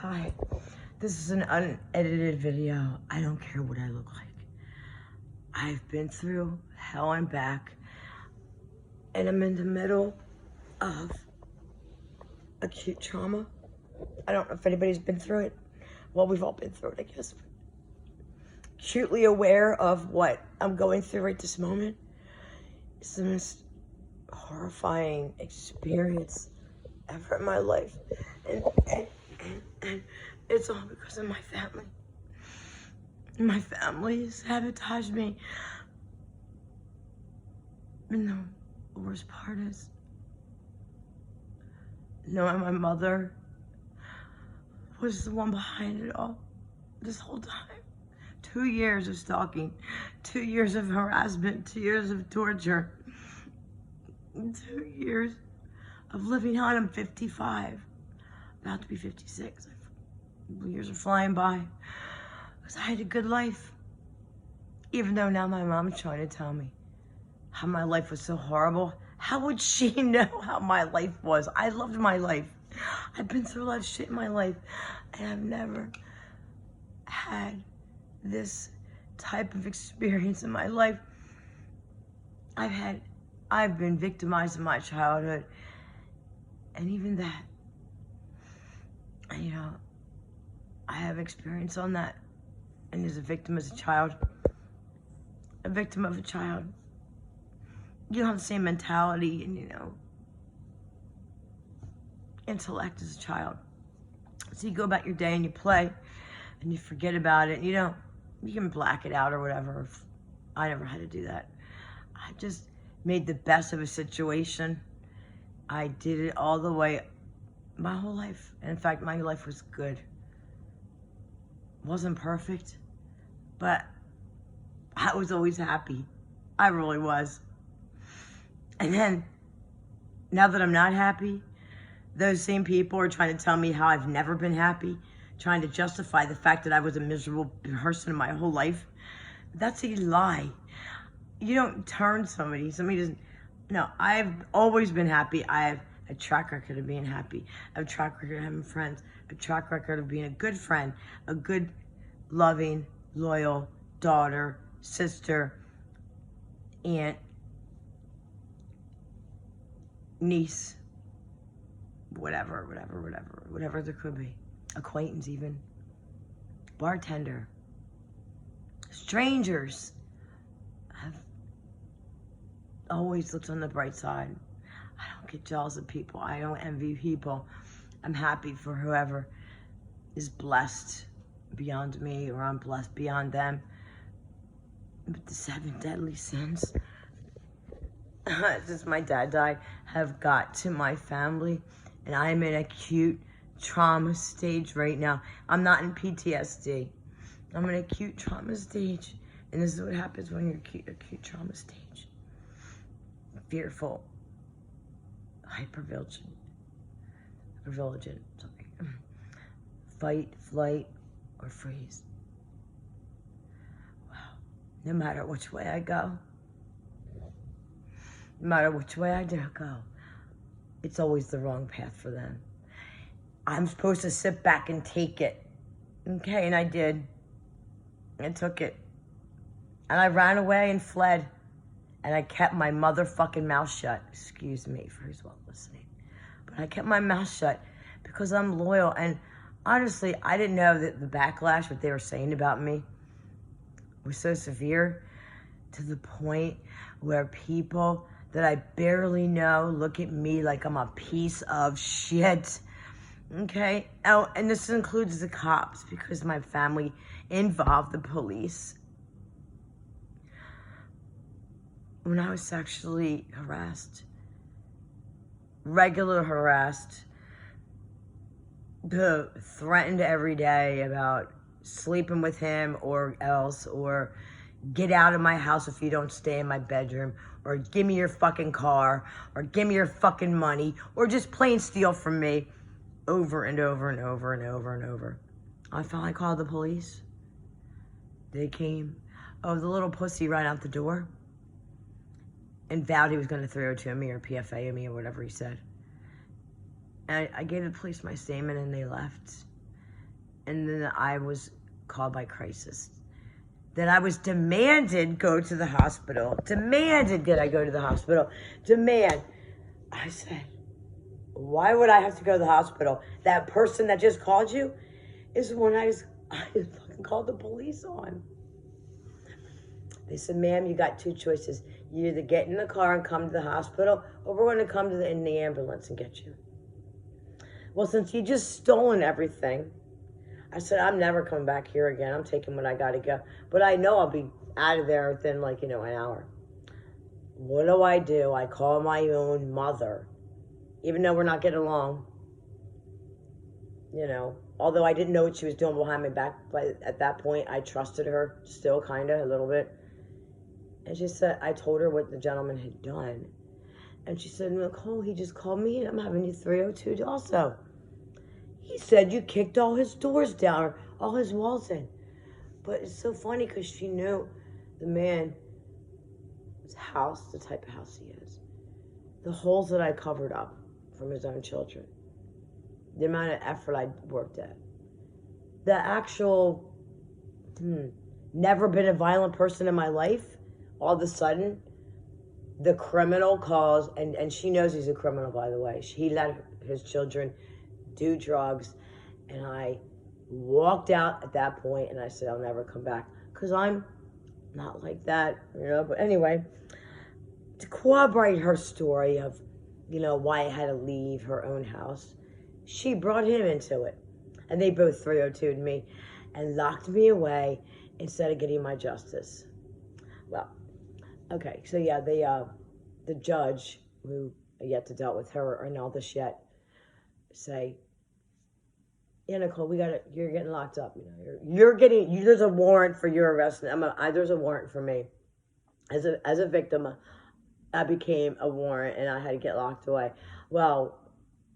Hi, this is an unedited video. I don't care what I look like. I've been through hell and back, and I'm in the middle of acute trauma. I don't know if anybody's been through it. Well, we've all been through it, I guess. Acutely aware of what I'm going through right this moment. It's the most horrifying experience ever in my life. And it's all because of my family. My family sabotaged me. And the worst part is, knowing my mother was the one behind it all this whole time. 2 years of stalking, 2 years of harassment, 2 years of torture, 2 years of living on. I'm 55, about to be 56. Years are flying by. Because I had a good life. Even though now my mom's trying to tell me how my life was so horrible. How would she know how my life was? I loved my life. I've been through a lot of shit in my life, and I've never had this type of experience in my life. I've been victimized in my childhood, and even that, you know, I have experience on that. And as a victim as a child, a victim of a child, you don't have the same mentality and, you know, intellect as a child. So you go about your day and you play and you forget about it. You can black it out or whatever. I never had to do that. I just made the best of a situation. I did it all the way, my whole life. And in fact, my life was good. Wasn't perfect, but I was always happy. I really was. And then, now that I'm not happy, those same people are trying to tell me how I've never been happy, trying to justify the fact that I was a miserable person in my whole life. That's a lie. You don't turn somebody doesn't, no, I've always been happy. I have a track record of being happy. I have a track record of having friends. A track record of being a good friend, a good, loving, loyal daughter, sister, aunt, niece, whatever there could be. Acquaintance even. Bartender. Strangers. I've always looked on the bright side. I don't get jealous of people. I don't envy people. I'm happy for whoever is blessed beyond me, or I'm blessed beyond them. But the 7 deadly sins, since my dad died, have got to my family, and I'm in acute trauma stage right now. I'm not in PTSD. I'm in acute trauma stage, and this is what happens when you're acute trauma stage. Fearful, hypervigilant, fight, flight, or freeze. Wow. No matter which way I go, no matter which way I do go, it's always the wrong path for them. I'm supposed to sit back and take it. Okay, and I did. I took it. And I ran away and fled. And I kept my motherfucking mouth shut. Excuse me for who's well listening. But I kept my mouth shut because I'm loyal. And honestly, I didn't know that the backlash, what they were saying about me, was so severe to the point where people that I barely know look at me like I'm a piece of shit. Okay? Oh, and this includes the cops, because my family involved the police. When I was sexually harassed, regular harassed, threatened every day about sleeping with him or else, or get out of my house if you don't stay in my bedroom, or give me your fucking car, or give me your fucking money, or just plain steal from me, over and over and over and over and over. I finally called the police. They came. Oh, the little pussy ran out the door and vowed he was going to throw it to me or PFA me or whatever he said. And I gave the police my statement and they left. And then I was called by crisis. Then I was demanded go to the hospital. Demanded did I go to the hospital. Demand. I said, why would I have to go to the hospital? That person that just called you is the one I fucking called the police on. They said, ma'am, you got two choices. You either get in the car and come to the hospital, or we're going to come in the ambulance and get you. Well, since you just stolen everything, I said, I'm never coming back here again. I'm taking what I got to go. But I know I'll be out of there within, an hour. What do? I call my own mother, even though we're not getting along. Although I didn't know what she was doing behind my back, but at that point, I trusted her still, kind of, a little bit. And she said, I told her what the gentleman had done. And she said, Nicole, he just called me and I'm having you 302 also. He said you kicked all his doors down, or all his walls in. But it's so funny because she knew the man's house, the type of house he is. The holes that I covered up from his own children. The amount of effort I worked at. The actual, never been a violent person in my life. All of a sudden, the criminal calls, and she knows he's a criminal, by the way. He let his children do drugs, and I walked out at that point, and I said, I'll never come back, because I'm not like that, But anyway, to corroborate her story of, why I had to leave her own house, she brought him into it, and they both 302'd me and locked me away instead of getting my justice. Well, okay, so yeah, the judge, who yet to dealt with her and all this yet, say, yeah, Nicole, you're getting locked up. There's a warrant for your arrest. There's a warrant for me. As a victim, I became a warrant and I had to get locked away. Well,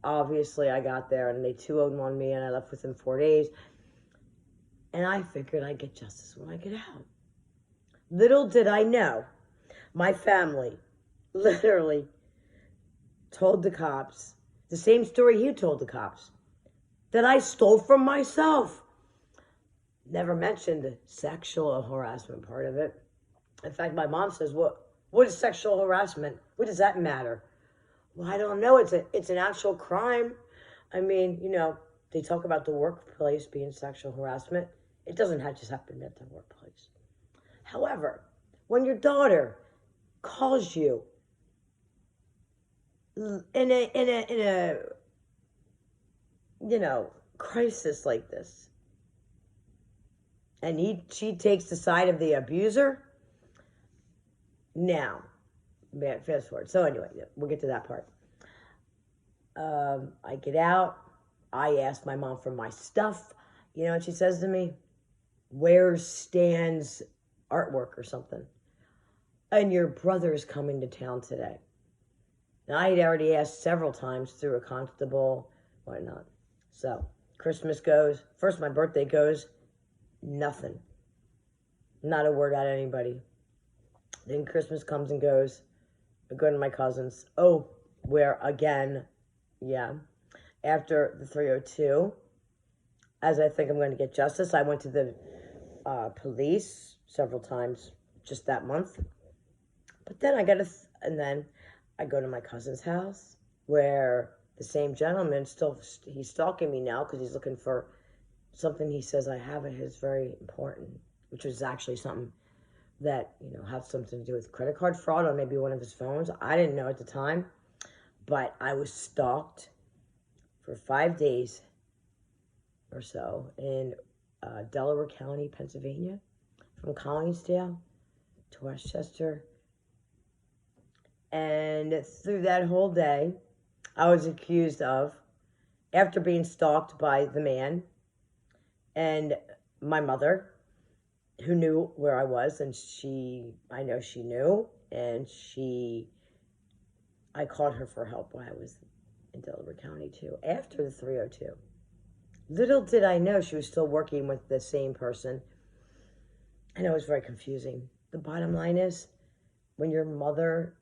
obviously I got there and they 201 me and I left within 4 days. And I figured I'd get justice when I get out. Little did I know, my family literally told the cops the same story he told the cops, that I stole from myself. Never mentioned the sexual harassment part of it. In fact, my mom says, what is sexual harassment? What does that matter? Well, I don't know. It's an actual crime. I mean, they talk about the workplace being sexual harassment. It doesn't just happen at the workplace. However, when your daughter calls you in a crisis like this, and she takes the side of the abuser. Now, fast forward. So anyway, we'll get to that part. I get out. I ask my mom for my stuff. And she says to me, where's Stan's artwork or something? And your brother's coming to town today. And I had already asked several times through a constable, whatnot. So, Christmas goes. First, my birthday goes. Nothing. Not a word out of anybody. Then Christmas comes and goes. I go to my cousin's. Oh, where again, yeah. After the 302, as I think I'm going to get justice, I went to the police several times just that month. But then and then I go to my cousin's house, where the same gentleman he's stalking me now because he's looking for something he says I have it is very important, which was actually something that, had something to do with credit card fraud on maybe one of his phones. I didn't know at the time, but I was stalked for 5 days or so in Delaware County, Pennsylvania, from Collingsdale to Westchester. And through that whole day, I was accused of, after being stalked by the man and my mother, who knew where I was, and I know she knew, and I called her for help while I was in Delaware County too, after the 302. Little did I know she was still working with the same person, and it was very confusing. The bottom line is, when your mother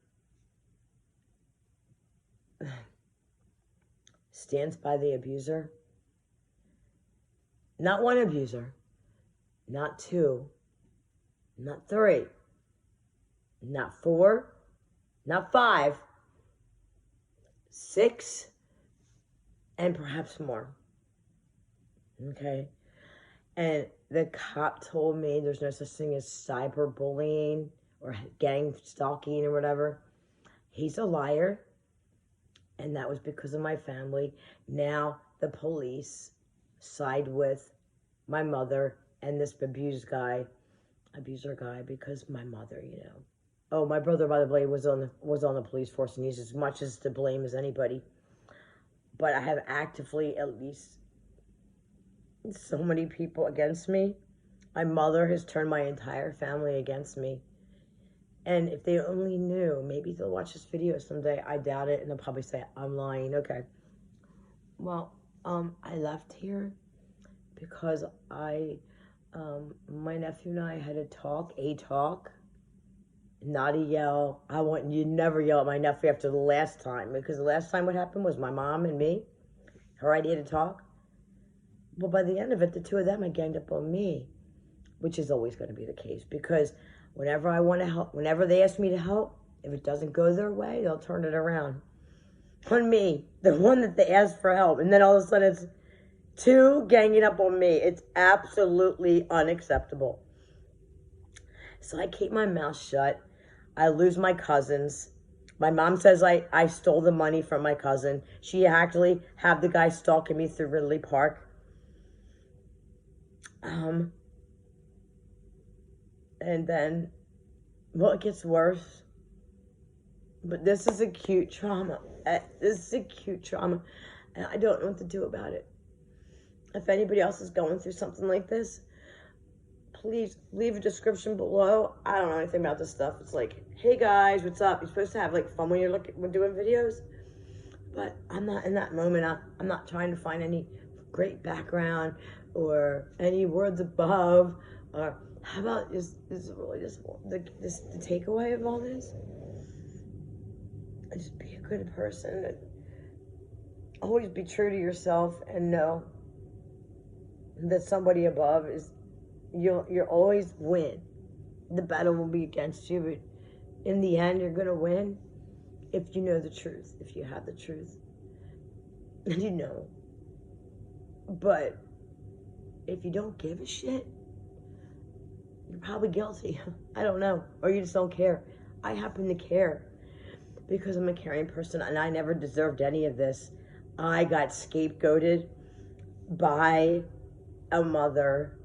stands by the abuser, Not one abuser, not two, not three, not four, not five, 6, and perhaps more. Okay? And the cop told me there's no such thing as cyberbullying or gang stalking or whatever. He's a liar. And that was because of my family. Now the police side with my mother and this abuser guy, because my mother, you know. Oh, my brother, by the way, was on the police force, and he's as much as to blame as anybody. But I have actively at least so many people against me. My mother has turned my entire family against me. And if they only knew, maybe they'll watch this video someday. I doubt it, and they'll probably say, I'm lying. Okay. Well, I left here because my nephew and I had a talk, not a yell. I want you to never yell at my nephew after the last time, because the last time what happened was my mom and me, her idea to talk. But by the end of it, the two of them had ganged up on me, which is always going to be the case, because whenever I want to help, whenever they ask me to help, if it doesn't go their way, they'll turn it around on me, the one that they asked for help. And then all of a sudden it's two ganging up on me. It's absolutely unacceptable. So I keep my mouth shut. I lose my cousins. My mom says I stole the money from my cousin. She actually had the guy stalking me through Ridley Park. And then, well, it gets worse. But this is acute trauma. This is acute trauma. And I don't know what to do about it. If anybody else is going through something like this, please leave a description below. I don't know anything about this stuff. It's like, hey guys, what's up? You're supposed to have like fun when you're doing videos. But I'm not in that moment. I'm not trying to find any great background or any words above, or how about is really just the takeaway of all this? Just be a good person and always be true to yourself, and know that somebody above is, you'll always win. The battle will be against you, but in the end you're gonna win if you know the truth, if you have the truth, and you know. But if you don't give a shit, you're probably guilty. I don't know. Or you just don't care. I happen to care because I'm a caring person, and I never deserved any of this. I got scapegoated by a mother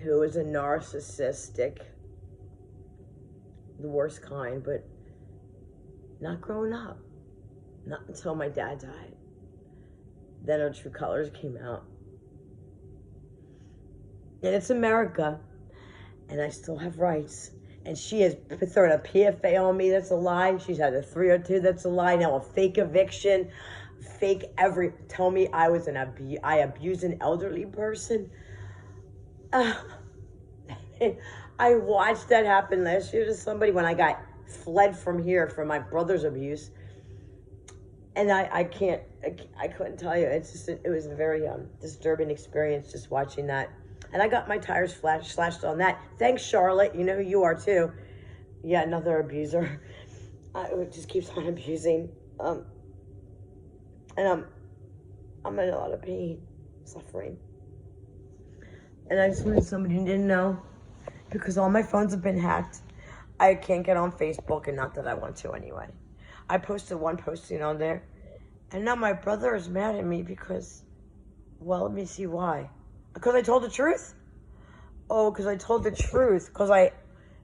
who is a narcissistic, the worst kind, but not growing up. Not until my dad died. Then her true colors came out. And it's America, and I still have rights. And she has thrown a PFA on me, that's a lie. She's had a 302, that's a lie. Now a fake eviction, tell me I was I abused an elderly person. I watched that happen last year to somebody when I got fled from here from my brother's abuse. And I couldn't tell you. It was a very disturbing experience just watching that. And I got my tires slashed on that. Thanks, Charlotte. You know who you are, too. Yeah, another abuser. It just keeps on abusing. And I'm in a lot of pain, suffering. And I just wanted somebody who didn't know, because all my phones have been hacked. I can't get on Facebook, and not that I want to anyway. I posted one posting on there, and now my brother is mad at me because, well, let me see why. Because I told the truth? Oh, because I told the truth. Because I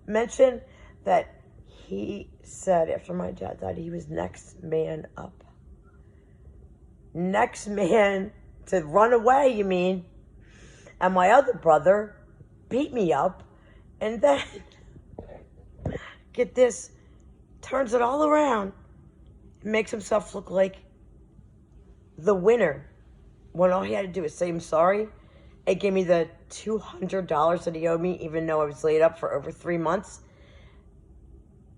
mentioned that he said after my dad died, he was next man up. Next man to run away, you mean? And my other brother beat me up, and then, get this, turns it all around, makes himself look like the winner, when all he had to do was say I'm sorry. It gave me the $200 that he owed me, even though I was laid up for over 3 months.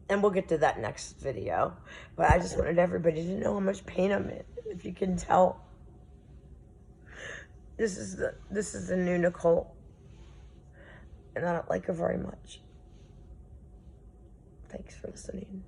And we'll get to that next video. But I just wanted everybody to know how much pain I'm in, if you can tell. This is the new Nicole. And I don't like her very much. Thanks for listening.